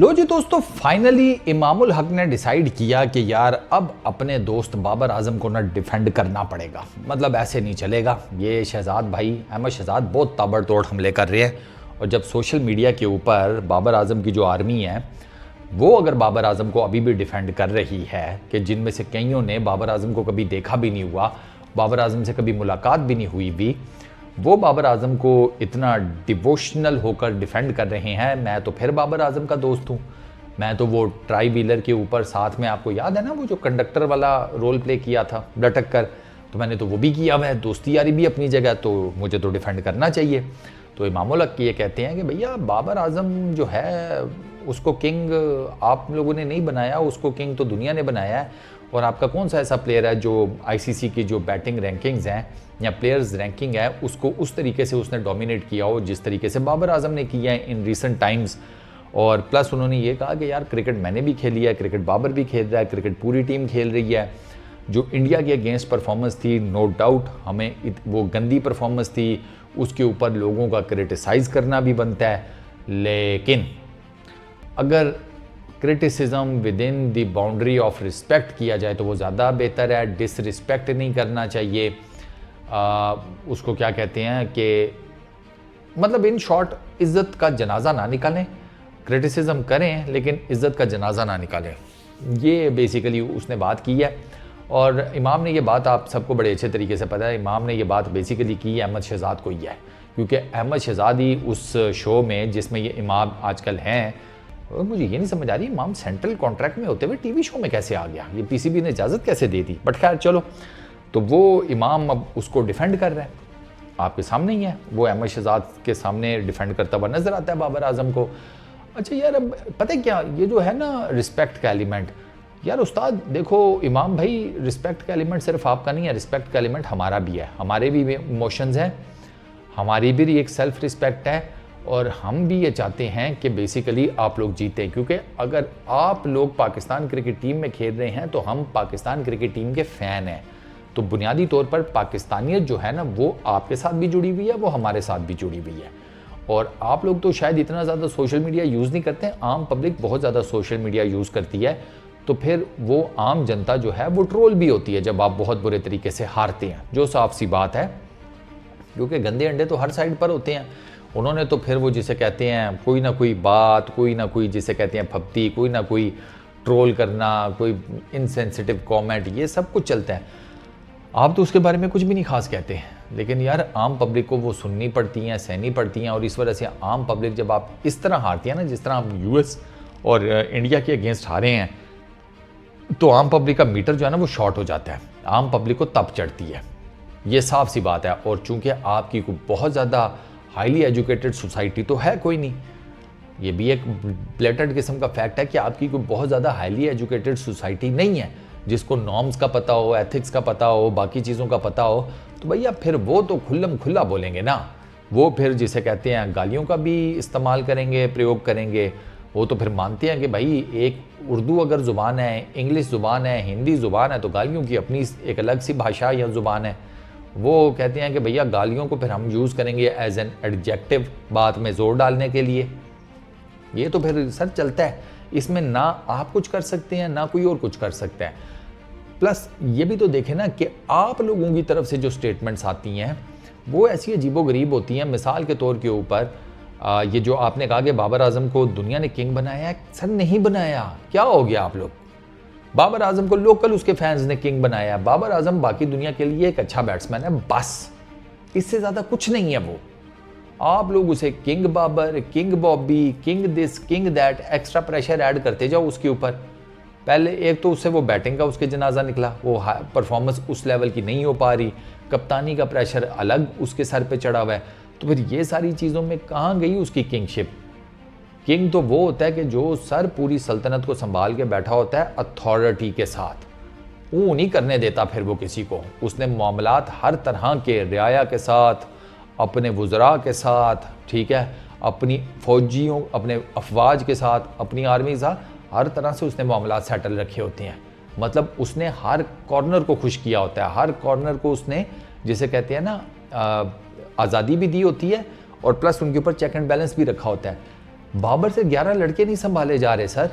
लो जी दोस्तों, फाइनली इमामुल हक ने डिसाइड किया कि यार अब अपने दोस्त बाबर आजम को ना डिफेंड करना पड़ेगा। मतलब ऐसे नहीं चलेगा। ये शहजाद भाई अहमद शहजाद बहुत ताबड़तोड़ हमले कर रहे हैं और जब सोशल मीडिया के ऊपर बाबर आजम की जो आर्मी है वो अगर बाबर आजम को अभी भी डिफेंड कर रही है कि जिनमें से कईयों ने बाबर आजम को कभी देखा भी नहीं हुआ, बाबर आजम से कभी मुलाकात भी नहीं हुई भी, वो बाबर आजम को इतना डिवोशनल होकर डिफेंड कर रहे हैं। मैं तो फिर बाबर आजम का दोस्त हूँ। मैं तो वो ट्राई व्हीलर के ऊपर साथ में, आपको याद है ना वो जो कंडक्टर वाला रोल प्ले किया था लटक कर, तो मैंने तो वो भी किया हुआ है। दोस्ती यारी भी अपनी जगह, तो मुझे तो डिफेंड करना चाहिए। तो इमामुल हक ये कहते हैं कि भैया बाबर आजम जो है उसको किंग आप लोगों ने नहीं बनाया, उसको किंग तो दुनिया ने बनाया है। और आपका कौन सा ऐसा प्लेयर है जो आईसीसी की जो बैटिंग रैंकिंग्स हैं या प्लेयर्स रैंकिंग है उसको उस तरीके से उसने डोमिनेट किया हो जिस तरीके से बाबर आजम ने किया है इन रीसेंट टाइम्स। और प्लस उन्होंने ये कहा कि यार क्रिकेट मैंने भी खेली है, क्रिकेट बाबर भी खेल रहा है, क्रिकेट पूरी टीम खेल रही है। जो इंडिया के अगेंस्ट परफॉर्मेंस थी, नो डाउट हमें वो गंदी परफॉर्मेंस थी, उसके ऊपर लोगों का क्रिटिसाइज़ करना भी बनता है। लेकिन अगर criticism with in the boundary of respect किया जाए तो वो ज़्यादा बेहतर है। डिसरिस्पेक्ट नहीं करना चाहिए। उसको क्या कहते हैं कि मतलब इन शॉर्ट इज़्ज़त का जनाजा ना निकालें। क्रिटिसिज्म करें लेकिन इज़्ज़त का जनाजा ना निकालें। ये बेसिकली उसने बात की है। और इमाम ने ये बात, आप सबको बड़े अच्छे तरीके से पता है, इमाम ने ये बात बेसिकली की है अहमद शहजाद को ही है, क्योंकि अहमद शहजाद ही उस शो में जिसमें ये इमाम आजकल हैं, और मुझे ये नहीं समझ आ रही इमाम सेंट्रल कॉन्ट्रैक्ट में होते हुए टीवी शो में कैसे आ गया, ये पीसीबी ने इजाज़त कैसे दे दी। बट खैर चलो, तो वो इमाम अब उसको डिफेंड कर रहे हैं, आपके सामने ही है। वो अहमद शहजाद के सामने डिफेंड करता हुआ नजर आता है बाबर आजम को। अच्छा यार, अब पता है क्या, ये जो है ना रिस्पेक्ट का एलिमेंट, यार उस्ताद देखो इमाम भाई, रिस्पेक्ट का एलिमेंट सिर्फ आपका नहीं है, रिस्पेक्ट का एलिमेंट हमारा भी है। हमारे भी इमोशंस हैं, हमारी भी एक सेल्फ रिस्पेक्ट है, और हम भी ये चाहते हैं कि बेसिकली आप लोग जीतें। क्योंकि अगर आप लोग पाकिस्तान क्रिकेट टीम में खेल रहे हैं तो हम पाकिस्तान क्रिकेट टीम के फ़ैन हैं। तो बुनियादी तौर पर पाकिस्तानियत जो है ना वो आपके साथ भी जुड़ी हुई है, वो हमारे साथ भी जुड़ी हुई है। और आप लोग तो शायद इतना ज़्यादा सोशल मीडिया यूज़ नहीं करते हैं, आम पब्लिक बहुत ज़्यादा सोशल मीडिया यूज़ करती है। तो फिर वो आम जनता जो है वो ट्रोल भी होती है जब आप बहुत बुरे तरीके से हारते हैं, जो साफ सी बात है, क्योंकि गंदे अंडे तो हर साइड पर होते हैं। उन्होंने तो फिर वो जिसे कहते हैं कोई ना कोई बात, कोई ना कोई जिसे कहते हैं फप्ती, कोई ना कोई ट्रोल करना, कोई इनसेंसिटिव कमेंट, ये सब कुछ चलता है। आप तो उसके बारे में कुछ भी नहीं खास कहते हैं, लेकिन यार आम पब्लिक को वो सुननी पड़ती हैं, सहनी पड़ती हैं। और इस वजह से आम पब्लिक जब आप इस तरह हारती है ना, जिस तरह आप यूएस और इंडिया के अगेंस्ट हारे हैं, तो आम पब्लिक का मीटर जो है ना वो शॉर्ट हो जाता है, आम पब्लिक को तप चढ़ती है, ये साफ सी बात है। और चूंकि आपकी कोई बहुत ज़्यादा हाईली एजुकेटेड सोसाइटी तो है कोई नहीं, ये भी एक ब्लेटेंट किस्म का फैक्ट है कि आपकी कोई बहुत ज़्यादा हाईली एजुकेटेड सोसाइटी नहीं है जिसको नॉर्म्स का पता हो, एथिक्स का पता हो, बाकी चीज़ों का पता हो। तो भैया फिर वो तो खुल्लम खुल्ला बोलेंगे ना, वो फिर जिसे कहते हैं गालियों का भी इस्तेमाल करेंगे, प्रयोग करेंगे। वो तो फिर मानते हैं कि भाई एक उर्दू अगर ज़ुबान है, इंग्लिश ज़ुबान है, हिंदी ज़ुबान है, तो गालियों की अपनी एक अलग सी भाषा या ज़ुबान है। वो कहते हैं कि भैया गालियों को फिर हम यूज़ करेंगे एज एन एडजेक्टिव, बात में ज़ोर डालने के लिए। ये तो फिर सर चलता है, इसमें ना आप कुछ कर सकते हैं ना कोई और कुछ कर सकता है। प्लस ये भी तो देखें ना कि आप लोगों की तरफ से जो स्टेटमेंट्स आती हैं वो ऐसी अजीबोगरीब होती हैं। मिसाल के तौर के ऊपर ये जो आपने कहा कि बाबर आजम को दुनिया ने किंग बनाया है, सर नहीं बनाया। क्या हो गया आप लोग, बाबर आजम को लोकल उसके फैंस ने किंग बनाया। बाबर आजम बाकी दुनिया के लिए एक अच्छा बैट्समैन है, बस इससे ज़्यादा कुछ नहीं है वो। आप लोग उसे king Babar, king Bobby, king this, king that, extra pressure add करते जाओ उसके ऊपर। पहले एक तो उससे वो बैटिंग का उसके जनाजा निकला, वो परफॉर्मेंस उस लेवल की नहीं हो पा रही, कप्तानी का प्रेशर अलग उसके सर पे चढ़ा हुआ है। तो फिर ये सारी चीज़ों में कहाँ गई उसकी किंगशिप। किंग तो वो होता है कि जो सर पूरी सल्तनत को संभाल के बैठा होता है अथॉरिटी के साथ, वो नहीं करने देता फिर वो किसी को। उसने मामलात हर तरह के रियाया के साथ, अपने वुज़रा के साथ, ठीक है, अपनी फौजियों, अपने अफवाज के साथ, अपनी आर्मी के साथ, हर तरह से उसने मामलात सेटल रखे होते हैं। मतलब उसने हर कॉर्नर को खुश किया होता है, हर कॉर्नर को उसने जिसे कहते हैं ना आज़ादी भी दी होती है, और प्लस उनके ऊपर चेक एंड बैलेंस भी रखा होता है। बाबर से 11 लड़के नहीं संभाले जा रहे सर।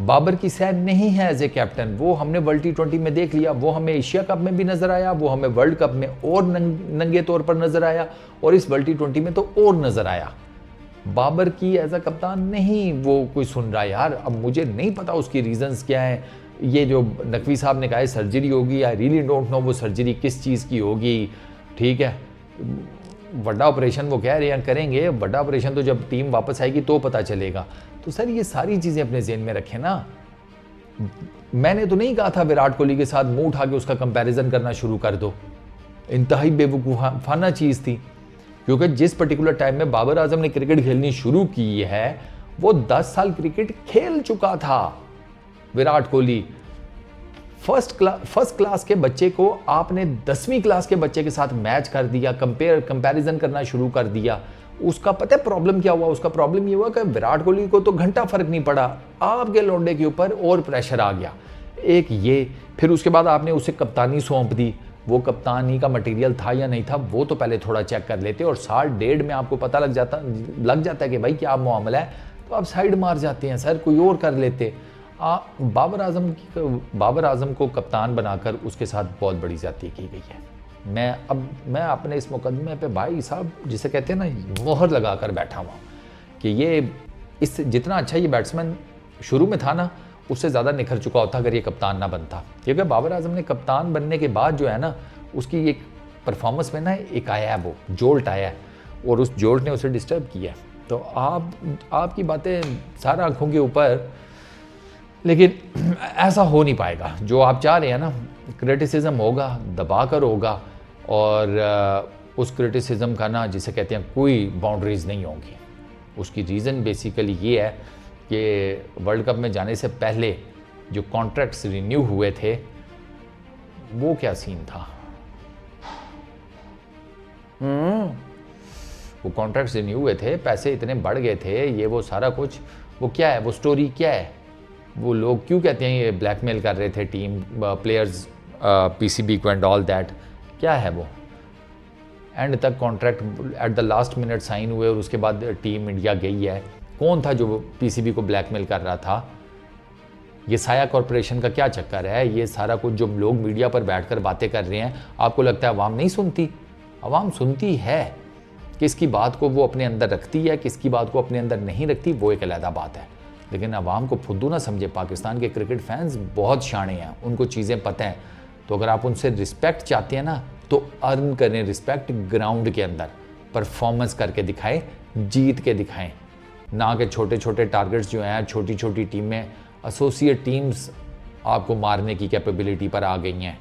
बाबर की सैन नहीं है एज ए कैप्टन। वो हमने वर्ल्ड T20 में देख लिया, वो हमें एशिया कप में भी नजर आया, वो हमें वर्ल्ड कप में और नंगे तौर पर नजर आया, और इस वर्ल्ड T20 में तो और नजर आया। बाबर की एज अ कप्तान नहीं वो कोई सुन रहा यार। अब मुझे नहीं पता उसकी रीजंस क्या है। ये जो नकवी साहब ने कहा है सर्जरी होगी, आई रियली डोंट नो वो सर्जरी किस चीज़ की होगी। ठीक है, बड़ा ऑपरेशन वो कह रहे हैं करेंगे, बड़ा ऑपरेशन तो जब टीम वापस आएगी तो पता चलेगा। तो सर ये सारी चीज़ें अपने जेहन में रखें ना। मैंने तो नहीं कहा था विराट कोहली के साथ मुंह उठा के उसका कंपैरिजन करना शुरू कर दो, इंतहाई बेवकूफ़ाना चीज़ थी। क्योंकि जिस पर्टिकुलर टाइम में बाबर आजम ने क्रिकेट खेलनी शुरू की है वो 10 साल क्रिकेट खेल चुका था। विराट कोहली फर्स्ट क्लास के बच्चे को आपने 10वीं क्लास के बच्चे के साथ मैच कर दिया, कंपैरिजन करना शुरू कर दिया। उसका पता है प्रॉब्लम क्या हुआ? उसका प्रॉब्लम ये हुआ कि विराट कोहली को तो घंटा फर्क नहीं पड़ा, आपके लौंडे के ऊपर और प्रेशर आ गया। एक ये, फिर उसके बाद आपने उसे कप्तानी सौंप दी। वो कप्तानी का मटेरियल था या नहीं था वो तो पहले थोड़ा चेक कर लेते, और साल डेढ़ में आपको पता लग जाता है कि भाई क्या मामला है, तो आप साइड मार जाते हैं सर, कोई और कर लेते। बाबर आजम को कप्तान बनाकर उसके साथ बहुत बड़ी ज्यादती की गई है। मैं अपने इस मुकदमे पे भाई साहब जिसे कहते हैं ना मोहर लगा कर बैठा हुआ कि ये इस जितना अच्छा ये बैट्समैन शुरू में था ना उससे ज़्यादा निखर चुका होता अगर ये कप्तान ना बनता। क्योंकि बाबर आजम ने कप्तान बनने के बाद जो है ना उसकी एक परफॉर्मेंस में ना एक आया है, वो जोल्ट आया है, और उस जोल्ट ने उसे डिस्टर्ब किया। तो आपकी बातें सारा आंखों के ऊपर, लेकिन ऐसा हो नहीं पाएगा जो आप चाह रहे हैं ना। क्रिटिसिज्म होगा, दबा कर होगा, और उस क्रिटिसिज्म का ना जिसे कहते हैं कोई बाउंड्रीज नहीं होंगी। उसकी रीज़न बेसिकली ये है कि वर्ल्ड कप में जाने से पहले जो कॉन्ट्रैक्ट्स रिन्यू हुए थे वो क्या सीन था। वो कॉन्ट्रैक्ट्स रिन्यू हुए थे, पैसे इतने बढ़ गए थे, ये वो सारा कुछ, वो क्या है, वो स्टोरी क्या है, वो लोग क्यों कहते हैं ये ब्लैकमेल कर रहे थे टीम प्लेयर्स PCB को एंड ऑल दैट, क्या है वो। एंड तक contract at the last minute sign हुए और उसके बाद टीम इंडिया गई है। कौन था जो PCB को ब्लैकमेल कर रहा था? ये साया कॉरपोरेशन का क्या चक्कर है? ये सारा कुछ जो लोग मीडिया पर बैठकर बातें कर रहे हैं, आपको लगता है अवाम नहीं सुनती? अवाम सुनती है। किसकी बात को वो अपने अंदर रखती है, किसकी बात को अपने अंदर नहीं रखती, वो एक अलग बात है। लेकिन अवाम को फुद्दू ना समझे। पाकिस्तान के क्रिकेट फैंस बहुत शाणे हैं, उनको चीज़ें पता हैं। तो अगर आप उनसे रिस्पेक्ट चाहते हैं ना तो अर्न करें रिस्पेक्ट ग्राउंड के अंदर, परफॉर्मेंस करके दिखाएं, जीत के दिखाएं, ना कि छोटे छोटे टारगेट्स जो हैं, छोटी छोटी टीमें, एसोसिएट टीम्स आपको मारने की कैपेबिलिटी पर आ गई हैं।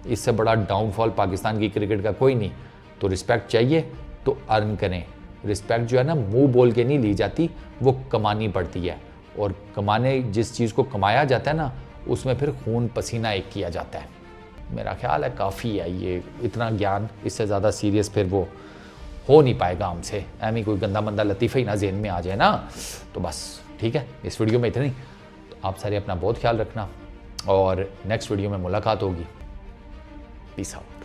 इससे बड़ा डाउनफॉल पाकिस्तान की क्रिकेट का कोई नहीं। तो रिस्पेक्ट चाहिए तो अर्न करें। रिस्पेक्ट जो है ना मुंह बोल के नहीं ली जाती, वो कमानी पड़ती है। और कमाने जिस चीज़ को कमाया जाता है ना उसमें फिर खून पसीना एक किया जाता है। मेरा ख्याल है काफ़ी है ये, इतना ज्ञान, इससे ज़्यादा सीरियस फिर वो हो नहीं पाएगा हमसे। ऐमी कोई गंदा मंदा लतीफ़ा ही ना जेहन में आ जाए ना, तो बस ठीक है। इस वीडियो में इतना ही। तो आप सारे अपना बहुत ख्याल रखना और नेक्स्ट वीडियो में मुलाकात होगी। Peace out.